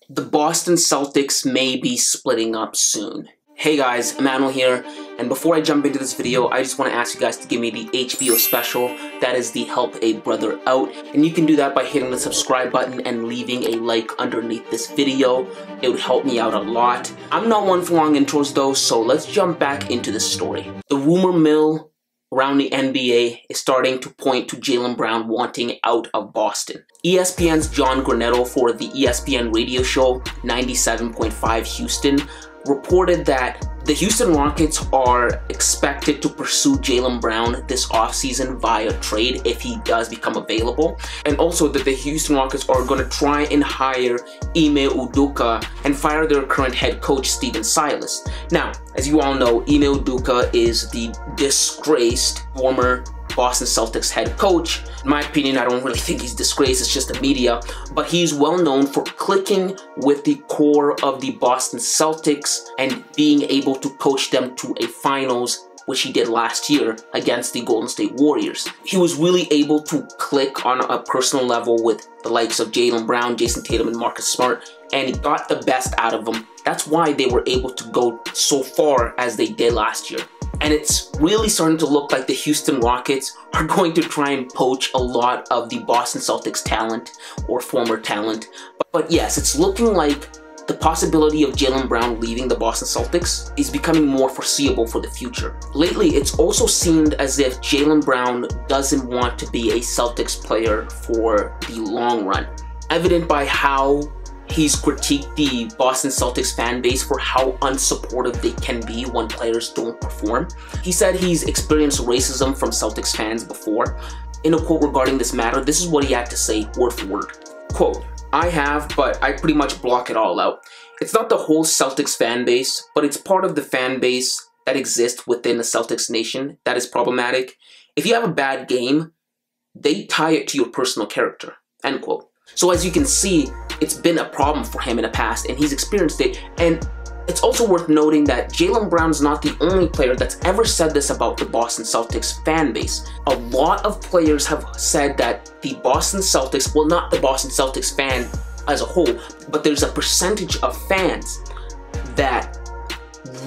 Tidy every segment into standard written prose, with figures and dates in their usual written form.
The Boston Celtics may be splitting up soon. Hey guys, Emmanuel here, and before I jump into this video, I just want to ask you guys to give me the HBO special. That is the Help a Brother Out, and you can do that by hitting the subscribe button and leaving a like underneath this video. It would help me out a lot. I'm not one for long intros though, so let's jump back into the story. The rumor mill around the NBA is starting to point to Jaylen Brown wanting out of Boston. ESPN's John Granato for the ESPN radio show 97.5 Houston reported that the Houston Rockets are expected to pursue Jaylen Brown this offseason via trade if he does become available, and also that the Houston Rockets are going to try and hire Ime Udoka and fire their current head coach Stephen Silas. Now, as you all know, Ime Udoka is the disgraced former Boston Celtics head coach. In my opinion, I don't really think he's disgraced, it's just the media, but he's well known for clicking with the core of the Boston Celtics and being able to coach them to a finals, which he did last year against the Golden State Warriors. He was really able to click on a personal level with the likes of Jaylen Brown, Jayson Tatum, and Marcus Smart, and he got the best out of them. That's why they were able to go so far as they did last year. And it's really starting to look like the Houston Rockets are going to try and poach a lot of the Boston Celtics talent or former talent. But yes, it's looking like the possibility of Jaylen Brown leaving the Boston Celtics is becoming more foreseeable for the future. Lately, it's also seemed as if Jaylen Brown doesn't want to be a Celtics player for the long run, evident by how he's critiqued the Boston Celtics fan base for how unsupportive they can be when players don't perform. He said he's experienced racism from Celtics fans before. In a quote regarding this matter, this is what he had to say word for word. Quote, "I have, but I pretty much block it all out. It's not the whole Celtics fan base, but it's part of the fan base that exists within the Celtics nation that is problematic. If you have a bad game, they tie it to your personal character." End quote. So as you can see, it's been a problem for him in the past, and he's experienced it. And it's also worth noting that Jaylen Brown's not the only player that's ever said this about the Boston Celtics fan base. A lot of players have said that the Boston Celtics, well, not the Boston Celtics fan as a whole, but there's a percentage of fans that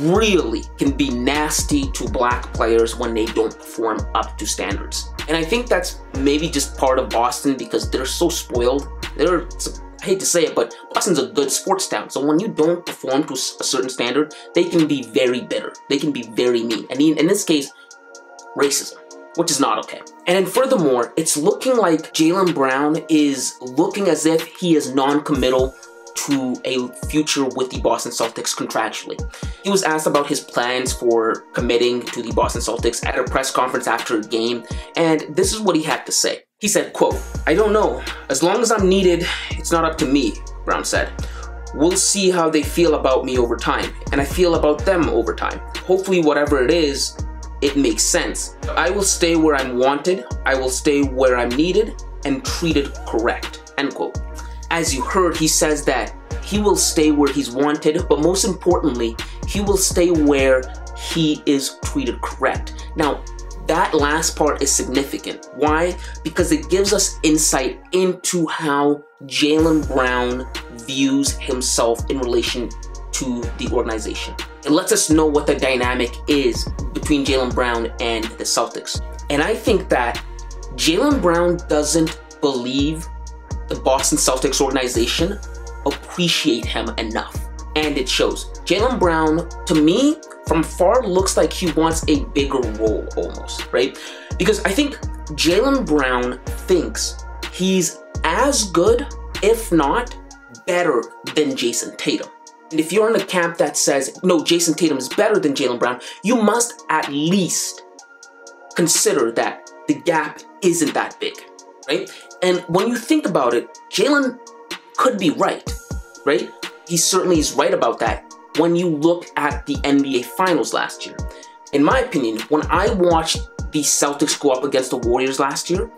really can be nasty to black players when they don't perform up to standards. And I think that's maybe just part of Boston because they're so spoiled. I hate to say it, but Boston's a good sports town. So when you don't perform to a certain standard, they can be very bitter. They can be very mean. And in this case, racism, which is not okay. And then furthermore, it's looking like Jaylen Brown is looking as if he is non-committal to a future with the Boston Celtics contractually. He was asked about his plans for committing to the Boston Celtics at a press conference after a game, and this is what he had to say. He said, quote, "I don't know. As long as I'm needed, it's not up to me," Brown said. "We'll see how they feel about me over time, and I feel about them over time. Hopefully whatever it is, it makes sense. I will stay where I'm wanted, I will stay where I'm needed, and treated correct." End quote. As you heard, he says that he will stay where he's wanted, but most importantly, he will stay where he is treated correct. Now, that last part is significant. Why? Because it gives us insight into how Jaylen Brown views himself in relation to the organization. It lets us know what the dynamic is between Jaylen Brown and the Celtics. And I think that Jaylen Brown doesn't believe the Boston Celtics organization appreciate him enough. And it shows. Jaylen Brown, to me, from far, looks like he wants a bigger role almost, right? Because I think Jaylen Brown thinks he's as good, if not better, than Jayson Tatum. And if you're in the camp that says, no, Jayson Tatum is better than Jaylen Brown, you must at least consider that the gap isn't that big, right? And when you think about it, Jaylen could be right? He certainly is right about that when you look at the NBA Finals last year. In my opinion, when I watched the Celtics go up against the Warriors last year,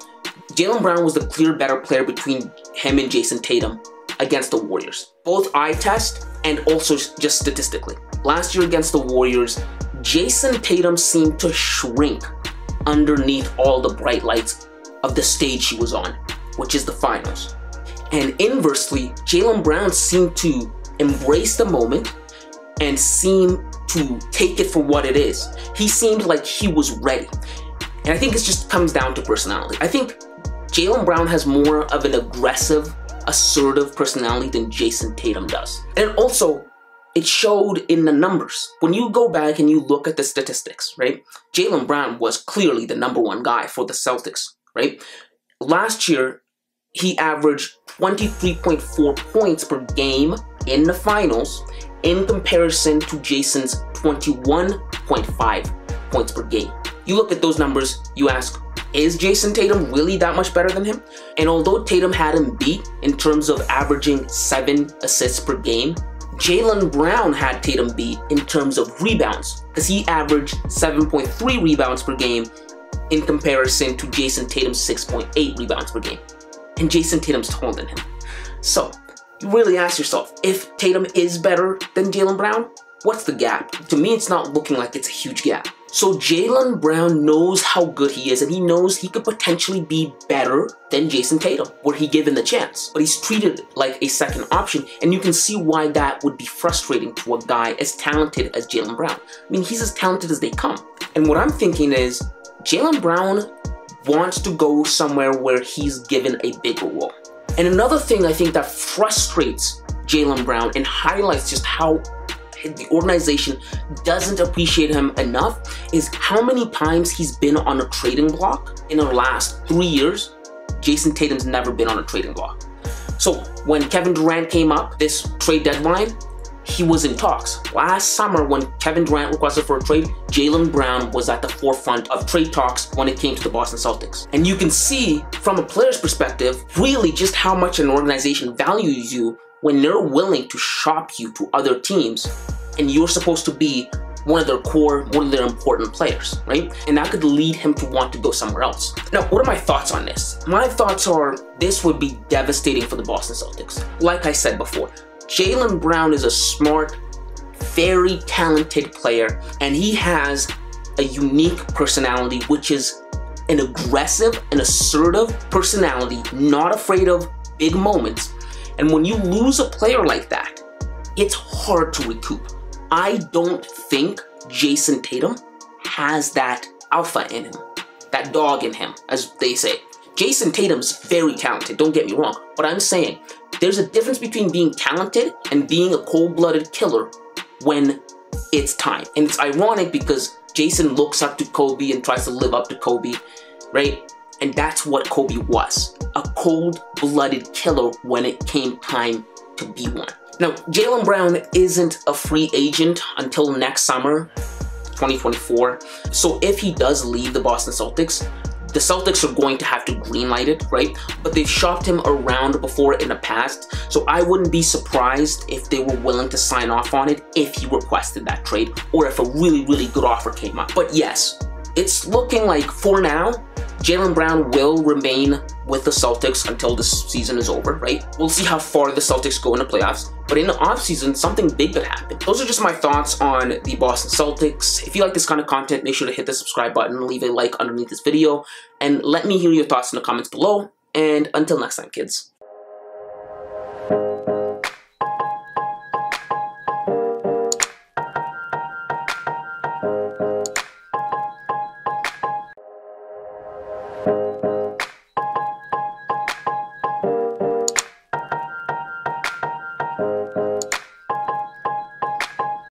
Jaylen Brown was the clear better player between him and Jayson Tatum against the Warriors. Both eye test and also just statistically. Last year against the Warriors, Jayson Tatum seemed to shrink underneath all the bright lights of the stage he was on, which is the finals. And inversely, Jaylen Brown seemed to embrace the moment and seemed to take it for what it is. He seemed like he was ready. And I think it just comes down to personality. I think Jaylen Brown has more of an aggressive, assertive personality than Jayson Tatum does. And also, it showed in the numbers. When you go back and you look at the statistics, right? Jaylen Brown was clearly the #1 guy for the Celtics, right? Last year, he averaged 23.4 points per game in the finals in comparison to Jayson's 21.5 points per game. You look at those numbers, you ask, is Jayson Tatum really that much better than him? And although Tatum had him beat in terms of averaging 7 assists per game, Jaylen Brown had Tatum beat in terms of rebounds, because he averaged 7.3 rebounds per game in comparison to Jayson Tatum's 6.8 rebounds per game. And Jayson Tatum's taller than him. So, you really ask yourself, if Tatum is better than Jaylen Brown, what's the gap? To me, it's not looking like it's a huge gap. So Jaylen Brown knows how good he is, and he knows he could potentially be better than Jayson Tatum, were he given the chance. But he's treated like a second option, and you can see why that would be frustrating to a guy as talented as Jaylen Brown. I mean, he's as talented as they come. And what I'm thinking is, Jaylen Brown wants to go somewhere where he's given a bigger role. And another thing I think that frustrates Jaylen Brown and highlights just how the organization doesn't appreciate him enough is how many times he's been on a trading block in the last 3 years. Jayson Tatum's never been on a trading block. So when Kevin Durant came up, this trade deadline, he was in talks. Last summer when Kevin Durant requested for a trade, Jaylen Brown was at the forefront of trade talks when it came to the Boston Celtics. And you can see from a player's perspective, really just how much an organization values you when they're willing to shop you to other teams and you're supposed to be one of their core, one of their important players, right? And that could lead him to want to go somewhere else. Now, what are my thoughts on this? My thoughts are this would be devastating for the Boston Celtics. Like I said before, Jaylen Brown is a smart, very talented player, and he has a unique personality, which is an aggressive and assertive personality, not afraid of big moments. And when you lose a player like that, it's hard to recoup. I don't think Jayson Tatum has that alpha in him, that dog in him, as they say. Jayson Tatum's very talented, don't get me wrong, but I'm saying there's a difference between being talented and being a cold-blooded killer when it's time. And it's ironic because Jayson looks up to Kobe and tries to live up to Kobe, right? And that's what Kobe was, a cold-blooded killer when it came time to be one. Now, Jaylen Brown isn't a free agent until next summer, 2024. So if he does leave the Boston Celtics, the Celtics are going to have to greenlight it, right? But they've shopped him around before in the past, so I wouldn't be surprised if they were willing to sign off on it if he requested that trade, or if a really, really good offer came up. But yes, it's looking like, for now, Jaylen Brown will remain with the Celtics until this season is over, right? We'll see how far the Celtics go in the playoffs. But in the offseason, something big could happen. Those are just my thoughts on the Boston Celtics. If you like this kind of content, make sure to hit the subscribe button, leave a like underneath this video, and let me hear your thoughts in the comments below. And until next time, kids.